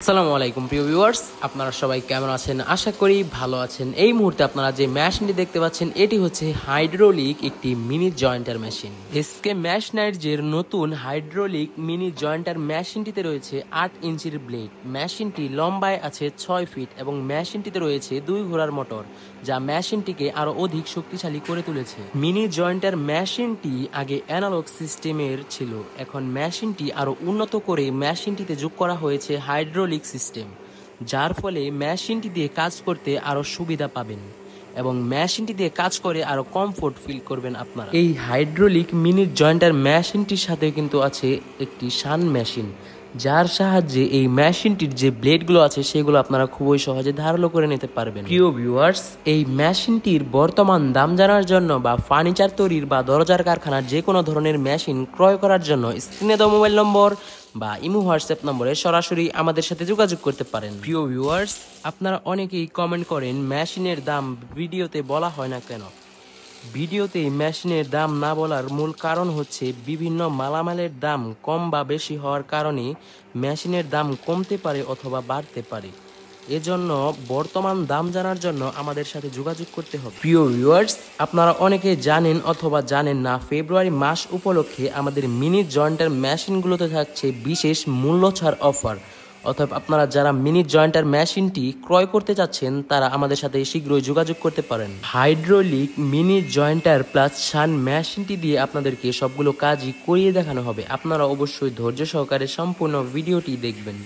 আসসালামু আলাইকুম প্রিয় ভিউয়ার্স, আপনারা সবাই কেমন আছেন? আশা করি ভালো আছেন। এই মুহূর্তে আপনারা যে মেশিনটি দেখতে পাচ্ছেন এটি হচ্ছে হাইড্রোলিক একটি মিনি জয়েন্টার মেশিন। এসকে ম্যাশনাইটজের নতুন হাইড্রোলিক মিনি জয়েন্টার মেশিনটিতে রয়েছে 8 ইঞ্চির ব্লেড। মেশিনটি লম্বায় আছে 6 ফিট এবং মেশিনটিতে রয়েছে 2 ঘোড়ার মোটর, যা মেশিনটিকে আরো অধিক শক্তিশালী করে তুলেছে। মিনি জয়েন্টার মেশিনটি আগে অ্যানালগ সিস্টেমের ছিল, এখন মেশিনটি আরো উন্নত করে মেশিনটিতে যোগ করা হয়েছে হাইড্রোলিক সিস্টেম, যার ফলে মেশিনটি দিয়ে কাজ করতে আরো সুবিধা পাবেন এবং মেশিনটি দিয়ে কাজ করে আরো কমফোর্ট ফিল করবেন আপনারা। এই হাইড্রোলিক মিনি জয়েন্টার মেশিনটির সাথে কিন্তু আছে একটি শান মেশিন, যার সাহায্যে এই মেশিনটির যে ব্লেডগুলো আছে সেগুলো আপনারা খুবই সহজে ধারালো করে নিতে পারবেন। প্রিয় ভিউয়ার্স, এই মেশিনটির বর্তমান দাম জানার জন্য বা ফার্নিচার তৈরির বা দরজার কারখানার যে কোনো ধরনের মেশিন ক্রয় করার জন্য স্ক্রিনে দেওয়া মোবাইল নম্বর বা ইমো হোয়াটসঅ্যাপ নম্বরে সরাসরি আমাদের সাথে যোগাযোগ করতে পারেন। প্রিয় ভিউয়ার্স, আপনারা অনেকেই কমেন্ট করেন মেশিনের দাম ভিডিওতে বলা হয় না কেন। ভিডিওতে মেশিনের দাম না বলার মূল কারণ হচ্ছে বিভিন্ন মালামালের দাম কম বা বেশি হওয়ার কারণে মেশিনের দাম কমতে পারে অথবা বাড়তে পারে। এজন্য বর্তমান দাম জানার জন্য আমাদের সাথে যোগাযোগ করতে হবে। প্রিয় ভিউয়ার্স, আপনারা অনেকে জানেন অথবা জানেন না, ফেব্রুয়ারি মাস উপলক্ষে আমাদের মিনি জয়েন্টার মেশিনগুলোতে থাকছে বিশেষ মূল্য ছাড় অফার। অথবা আপনারা যারা মিনি জয়েন্টার মেশিনটি ক্রয় করতে চাচ্ছেন তারা আমাদের সাথে শীঘ্রই যোগাযোগ করতে পারেন। হাইড্রোলিক মিনি জয়েন্টার প্লাস শান মেশিনটি দিয়ে আপনাদেরকে সবগুলো কাজই করিয়ে দেখানো হবে। আপনারা অবশ্যই ধৈর্য সহকারে সম্পূর্ণ ভিডিওটি দেখবেন।